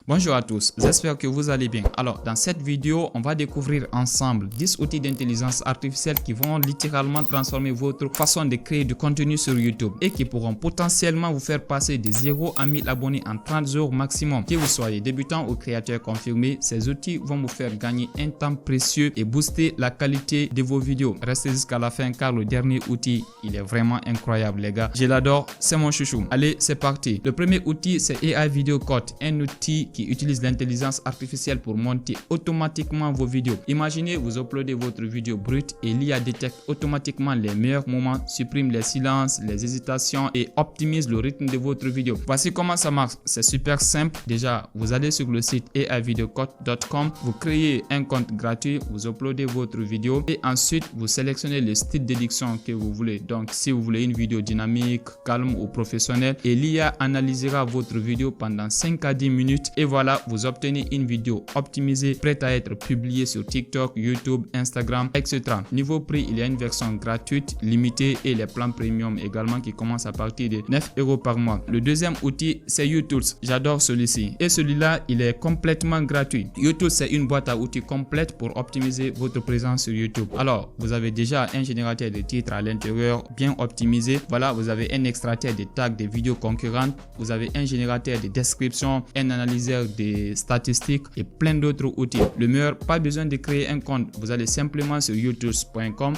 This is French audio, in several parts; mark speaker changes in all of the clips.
Speaker 1: Bonjour à tous, j'espère que vous allez bien. Alors, dans cette vidéo, on va découvrir ensemble 10 outils d'intelligence artificielle qui vont littéralement transformer votre façon de créer du contenu sur YouTube et qui pourront potentiellement vous faire passer de 0 à 1000 abonnés en 30 jours maximum. Que vous soyez débutant ou créateur confirmé, ces outils vont vous faire gagner un temps précieux et booster la qualité de vos vidéos. Restez jusqu'à la fin car le dernier outil, il est vraiment incroyable les gars. Je l'adore, c'est mon chouchou. Allez, c'est parti. Le premier outil, c'est AI Video Cut, un outil qui utilise l'intelligence artificielle pour monter automatiquement vos vidéos. Imaginez, vous uploadez votre vidéo brute et l'IA détecte automatiquement les meilleurs moments, supprime les silences, les hésitations et optimise le rythme de votre vidéo. Voici comment ça marche. C'est super simple. Déjà, vous allez sur le site aivideocut.com, vous créez un compte gratuit, vous uploadez votre vidéo et ensuite vous sélectionnez le style d'édition que vous voulez. Donc, si vous voulez une vidéo dynamique, calme ou professionnelle, et l'IA analysera votre vidéo pendant 5 à 10 minutes et voilà, vous obtenez une vidéo optimisée prête à être publiée sur TikTok, YouTube, Instagram, etc. Niveau prix, il y a une version gratuite, limitée et les plans premium également qui commencent à partir de 9 € par mois. Le deuxième outil, c'est YouTools. J'adore celui-ci. Et celui-là, il est complètement gratuit. YouTools, c'est une boîte à outils complète pour optimiser votre présence sur YouTube. Alors, vous avez déjà un générateur de titres à l'intérieur bien optimisé. Voilà, vous avez un extracteur de tags des vidéos concurrentes. Vous avez un générateur de description, un analyseur des statistiques et plein d'autres outils. Le meilleur, pas besoin de créer un compte. Vous allez simplement sur youtools.com,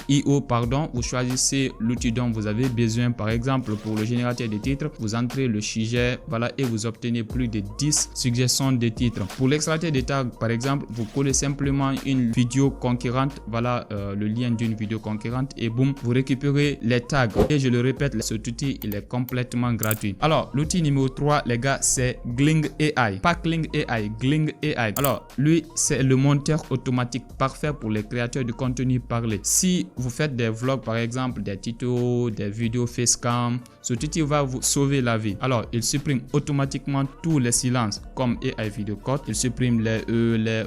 Speaker 1: vous choisissez l'outil dont vous avez besoin. Par exemple, pour le générateur de titres, vous entrez le sujet, voilà, et vous obtenez plus de 10 suggestions de titres. Pour l'extracteur de tags, par exemple, vous collez simplement une vidéo concurrente, voilà le lien d'une vidéo concurrente et boum, vous récupérez les tags. Et je le répète, cet outil, il est complètement gratuit. Alors, l'outil numéro 3, les gars, c'est Gling AI. Pas Kling AI, Gling AI. Alors, lui, c'est le monteur automatique parfait pour les créateurs de contenu parlé. Si vous faites des vlogs, par exemple, des tutos, des vidéos facecam, ce outil va vous sauver la vie. Alors, il supprime automatiquement tous les silences comme AI Video Cut. Il supprime les les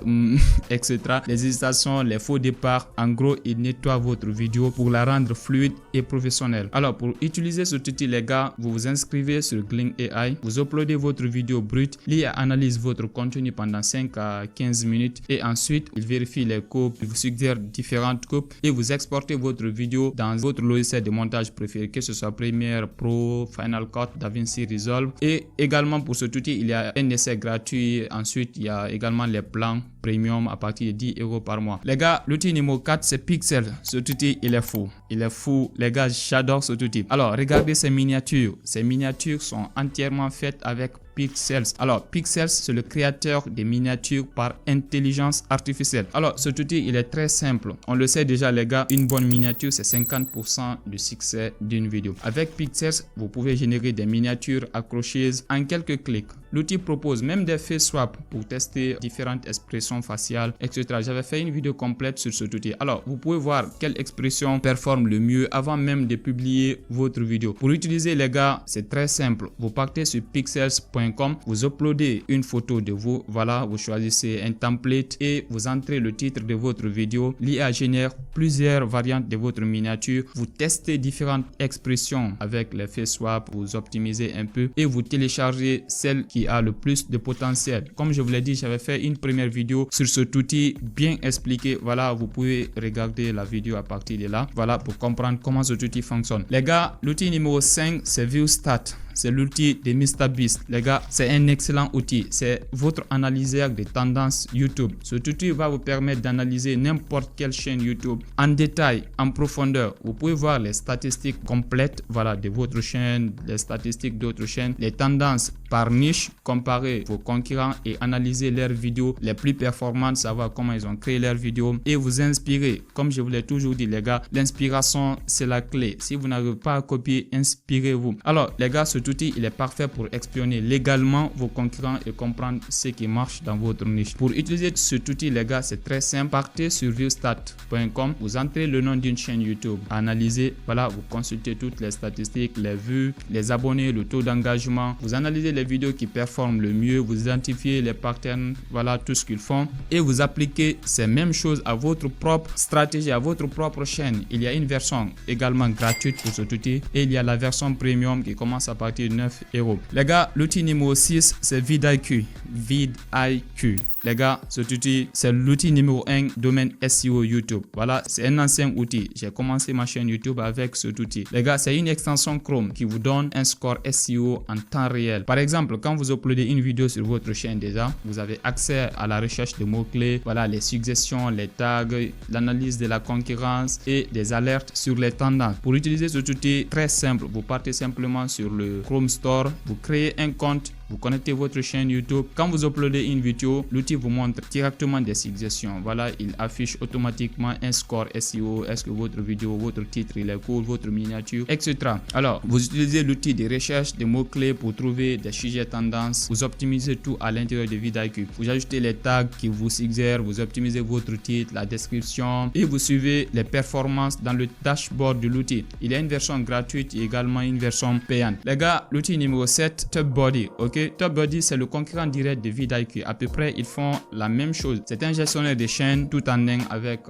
Speaker 1: etc. Les hésitations, les faux départs. En gros, il nettoie votre vidéo pour la rendre fluide et professionnelle. Alors, pour utiliser cet outil, les gars, vous vous inscrivez sur Gling AI. Vous uploadez votre vidéo brute. L'IA analyse votre contenu pendant 5 à 15 minutes et ensuite, il vérifie les coupes. Il vous suggère différentes coupes et vous exportez votre vidéo dans votre logiciel de montage préféré, que ce soit Premiere Pro, Final Cut, DaVinci Resolve. Et également pour cet outil, il y a un essai gratuit. Ensuite, il y a également les plans premium à partir de 10 € par mois. Les gars, l'outil numéro 4, c'est Pixel. Cet outil, il est fou. Il est fou. Les gars, j'adore cet outil. Alors, regardez ces miniatures. Ces miniatures sont entièrement faites avec Pixels. Alors, Pixels, c'est le créateur des miniatures par intelligence artificielle. Alors, cet outil, il est très simple. On le sait déjà, les gars, une bonne miniature, c'est 50% du succès d'une vidéo. Avec Pixels, vous pouvez générer des miniatures accrochées en quelques clics. L'outil propose même des face swap pour tester différentes expressions faciales, etc. J'avais fait une vidéo complète sur cet outil. Alors, vous pouvez voir quelle expression performe le mieux avant même de publier votre vidéo. Pour utiliser, les gars, c'est très simple. Vous partez sur pixels.com, vous uploadez une photo de vous, voilà, vous choisissez un template et vous entrez le titre de votre vidéo. L'IA génère plusieurs variantes de votre miniature. Vous testez différentes expressions avec les face swap, vous optimisez un peu et vous téléchargez celle qui a le plus de potentiel. Comme je vous l'ai dit, j'avais fait une première vidéo sur cet outil bien expliqué. Voilà, vous pouvez regarder la vidéo à partir de là. Voilà, pour comprendre comment cet outil fonctionne. Les gars, l'outil numéro 5, c'est ViewStat. C'est l'outil de MrBeast. Les gars, c'est un excellent outil. C'est votre analyseur des tendances YouTube. Cet outil va vous permettre d'analyser n'importe quelle chaîne YouTube en détail, en profondeur. Vous pouvez voir les statistiques complètes, voilà, de votre chaîne, les statistiques d'autres chaînes, les tendances par niche, comparer vos concurrents et analyser leurs vidéos les plus performantes, savoir comment ils ont créé leurs vidéos et vous inspirer. Comme je vous l'ai toujours dit, les gars, l'inspiration, c'est la clé. Si vous n'arrivez pas à copier, inspirez-vous. Alors, les gars, cet outil, il est parfait pour espionner légalement vos concurrents et comprendre ce qui marche dans votre niche. Pour utiliser cet outil, les gars, c'est très simple. Partez sur viewstat.com, vous entrez le nom d'une chaîne YouTube, analysez, voilà, vous consultez toutes les statistiques, les vues, les abonnés, le taux d'engagement, vous analysez les vidéos qui performent le mieux, vous identifiez les patterns, voilà tout ce qu'ils font et vous appliquez ces mêmes choses à votre propre stratégie, à votre propre chaîne. Il y a une version également gratuite pour cet outil et il y a la version premium qui commence à partir partir de 9 €. Les gars, l'outil numéro 6, c'est vidIQ. vidIQ. Les gars, cet outil, c'est l'outil numéro 1 domaine SEO YouTube. Voilà, c'est un ancien outil. J'ai commencé ma chaîne YouTube avec cet outil. Les gars, c'est une extension Chrome qui vous donne un score SEO en temps réel. Par exemple, quand vous uploadez une vidéo sur votre chaîne déjà, vous avez accès à la recherche de mots-clés, voilà, les suggestions, les tags, l'analyse de la concurrence et des alertes sur les tendances. Pour utiliser cet outil, très simple, vous partez simplement sur le Chrome Store, vous créez un compte, vous connectez votre chaîne YouTube. Quand vous uploadez une vidéo, l'outil vous montre directement des suggestions. Voilà, il affiche automatiquement un score SEO. Est-ce que votre vidéo, votre titre, il est cool, votre miniature, etc. Alors, vous utilisez l'outil de recherche des mots-clés pour trouver des sujets tendances. Vous optimisez tout à l'intérieur de vidIQ. Vous ajoutez les tags qui vous suggèrent, vous optimisez votre titre, la description et vous suivez les performances dans le dashboard de l'outil. Il y a une version gratuite et également une version payante. Les gars, l'outil numéro 7, TubBuddy. Ok, TubBuddy, c'est le concurrent direct de vidIQ. À peu près, ils font la même chose. C'est un gestionnaire de chaînes tout en un avec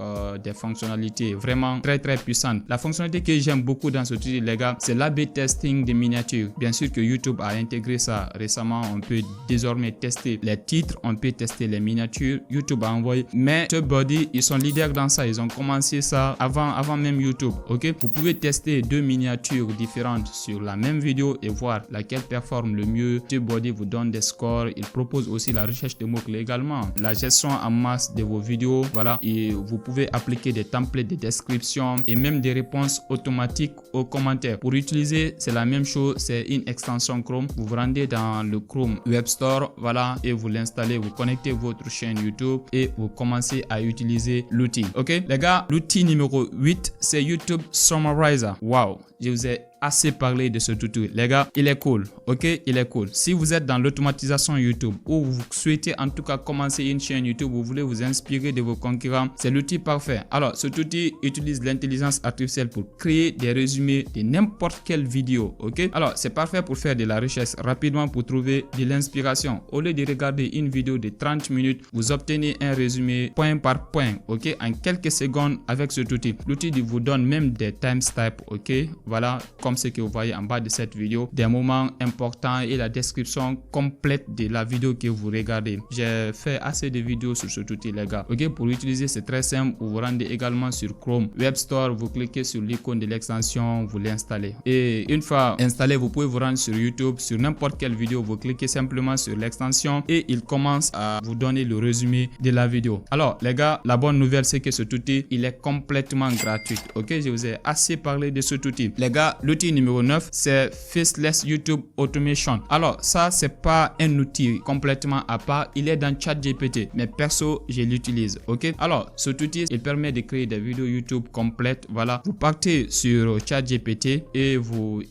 Speaker 1: des fonctionnalités vraiment très puissantes. La fonctionnalité que j'aime beaucoup dans ce outil, les gars, c'est l'A/B testing des miniatures. Bien sûr que YouTube a intégré ça récemment. On peut désormais tester les titres, on peut tester les miniatures. YouTube a envoyé. Mais TubBuddy, ils sont leaders dans ça. Ils ont commencé ça avant même YouTube. Ok, vous pouvez tester deux miniatures différentes sur la même vidéo et voir laquelle performe le mieux. TubBuddy vous donne des scores. Il propose aussi la recherche de mots-clés également, la gestion en masse de vos vidéos. Voilà, et vous pouvez appliquer des templates de description et même des réponses automatiques aux commentaires. Pour utiliser, c'est la même chose, c'est une extension Chrome. Vous vous rendez dans le Chrome Web Store, voilà, et vous l'installez, vous connectez votre chaîne YouTube et vous commencez à utiliser l'outil. Ok, les gars, l'outil numéro 8, c'est YouTube Summarizer. Wow, je vous ai assez parlé de cet outil. Les gars, il est cool. Ok, il est cool. Si vous êtes dans l'automatisation YouTube ou vous souhaitez en tout cas commencer une chaîne YouTube, vous voulez vous inspirer de vos concurrents, c'est l'outil parfait. Alors, cet outil utilise l'intelligence artificielle pour créer des résumés de n'importe quelle vidéo. Ok, alors c'est parfait pour faire de la recherche rapidement, pour trouver de l'inspiration. Au lieu de regarder une vidéo de 30 minutes, vous obtenez un résumé point par point. Ok, en quelques secondes avec cet outil. L'outil vous donne même des timestamps. Ok, voilà, comme ce que vous voyez en bas de cette vidéo, des moments importants et la description complète de la vidéo que vous regardez. J'ai fait assez de vidéos sur cet outil, les gars. Ok, pour l'utiliser, c'est très simple. Vous vous rendez également sur Chrome Web Store, vous cliquez sur l'icône de l'extension, vous l'installez. Et une fois installé, vous pouvez vous rendre sur YouTube, sur n'importe quelle vidéo, vous cliquez simplement sur l'extension et il commence à vous donner le résumé de la vidéo. Alors, les gars, la bonne nouvelle, c'est que cet outil, il est complètement gratuit. Ok, je vous ai assez parlé de cet outil. Les gars, l'outil numéro 9, c'est Faceless YouTube Automation. Alors, ça, c'est pas un outil complètement à part. Il est dans ChatGPT, mais perso, je l'utilise. Ok, alors, cet outil, il permet de créer des vidéos YouTube complètes. Voilà, vous partez sur ChatGPT et il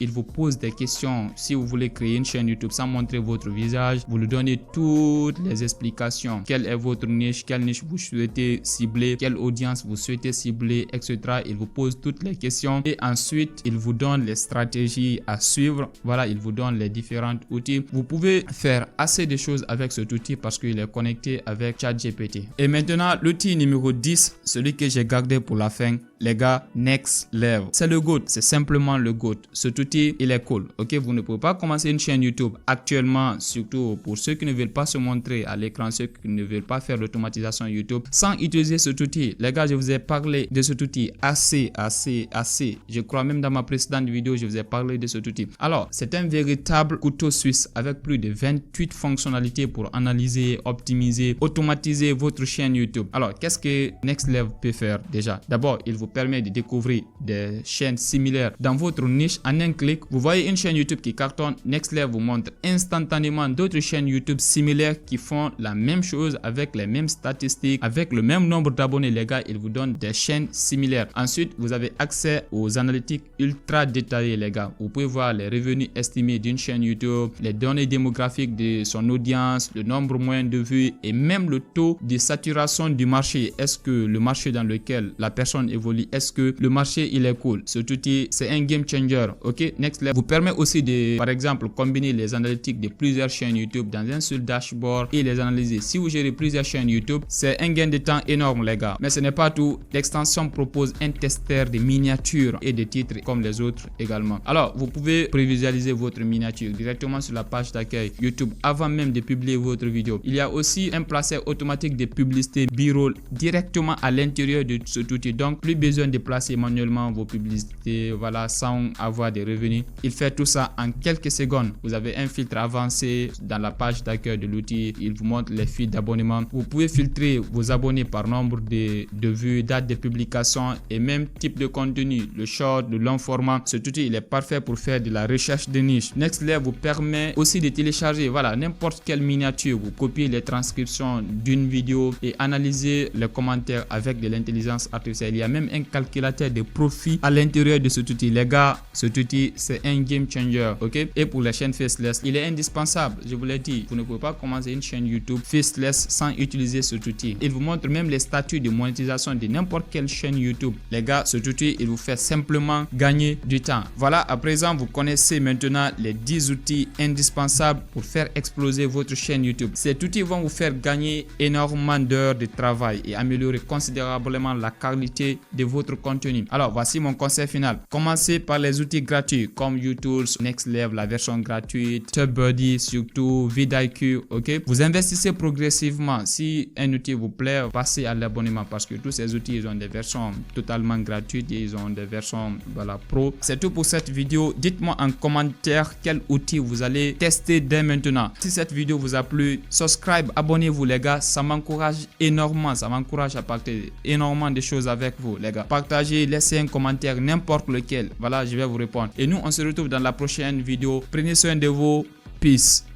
Speaker 1: vous pose des questions. Si vous voulez créer une chaîne YouTube sans montrer votre visage, vous lui donnez toutes les explications. Quelle est votre niche, quelle niche vous souhaitez cibler, quelle audience vous souhaitez cibler, etc. Il vous pose toutes les questions et ensuite, il vous donne les stratégies à suivre. Voilà, il vous donne les différents outils. Vous pouvez faire assez de choses avec cet outil parce qu'il est connecté avec ChatGPT. Et maintenant, l'outil numéro 10, celui que j'ai gardé pour la fin, les gars, Next Level. C'est le GOAT, c'est simplement le GOAT. Cet outil, il est cool. Ok, vous ne pouvez pas commencer une chaîne YouTube actuellement, surtout pour ceux qui ne veulent pas se montrer à l'écran, ceux qui ne veulent pas faire l'automatisation YouTube sans utiliser cet outil. Les gars, je vous ai parlé de cet outil assez. Je crois même dans ma précédente vidéo, je vous ai parlé de cet outil. Alors, c'est un véritable couteau suisse avec plus de 28 fonctionnalités pour analyser, optimiser, automatiser votre chaîne YouTube. Alors, qu'est-ce que Next Level peut faire déjà? D'abord, il vous permet de découvrir des chaînes similaires dans votre niche en un clic. Vous voyez une chaîne YouTube qui cartonne, Next Level vous montre instantanément d'autres chaînes YouTube similaires qui font la même chose avec les mêmes statistiques, avec le même nombre d'abonnés. Les gars, il vous donne des chaînes similaires. Ensuite, vous avez accès aux analytiques ultra détaillées, les gars. Vous pouvez voir les revenus estimés d'une chaîne YouTube, les données démographiques de son audience, le nombre moyen de vues et même le taux de saturation du marché. Est-ce que le marché dans lequel la personne évolue avis, est-ce que le marché il est cool? Cet outil, c'est un game changer. Ok, Next Level vous permet aussi de, par exemple, combiner les analytiques de plusieurs chaînes YouTube dans un seul dashboard et les analyser. Si vous gérez plusieurs chaînes YouTube, c'est un gain de temps énorme, les gars. Mais ce n'est pas tout. L'extension propose un testeur de miniatures et de titres comme les autres également. Alors, vous pouvez prévisualiser votre miniature directement sur la page d'accueil YouTube avant même de publier votre vidéo. Il y a aussi un placement automatique de publicité B-roll directement à l'intérieur de cet outil. Donc, plus besoin de placer manuellement vos publicités, voilà, sans avoir des revenus. Il fait tout ça en quelques secondes. Vous avez un filtre avancé dans la page d'accueil de l'outil. Il vous montre les feeds d'abonnement. Vous pouvez filtrer vos abonnés par nombre de vues, date de publication et même type de contenu, le short, le long format. Cet outil, il est parfait pour faire de la recherche de niche. Next Level vous permet aussi de télécharger, voilà, n'importe quelle miniature. Vous copiez les transcriptions d'une vidéo et analyser les commentaires avec de l'intelligence artificielle. Il y a même un calculateur de profit à l'intérieur de cet outil. Les gars, cet outil, c'est un game changer. Ok, et pour les chaînes faceless, il est indispensable. Je vous l'ai dit, vous ne pouvez pas commencer une chaîne YouTube faceless sans utiliser cet outil. Il vous montre même les statuts de monétisation de n'importe quelle chaîne YouTube. Les gars, cet outil, il vous fait simplement gagner du temps. Voilà, à présent, vous connaissez maintenant les 10 outils indispensables pour faire exploser votre chaîne YouTube. Cet outil va vous faire gagner énormément d'heures de travail et améliorer considérablement la qualité de votre contenu. Alors, voici mon conseil final. Commencez par les outils gratuits comme YouTube, Next Level, la version gratuite, TubeBuddy, surtout vidIQ. Ok, vous investissez progressivement. Si un outil vous plaît, passez à l'abonnement parce que tous ces outils, ils ont des versions totalement gratuites et ils ont des versions, voilà, pro. C'est tout pour cette vidéo. Dites-moi en commentaire quel outil vous allez tester dès maintenant. Si cette vidéo vous a plu, subscribe, abonnez-vous les gars, ça m'encourage énormément, ça m'encourage à partager énormément de choses avec vous les gars. Partagez, laissez un commentaire, n'importe lequel, voilà, je vais vous répondre. Et nous, on se retrouve dans la prochaine vidéo. Prenez soin de vous, peace.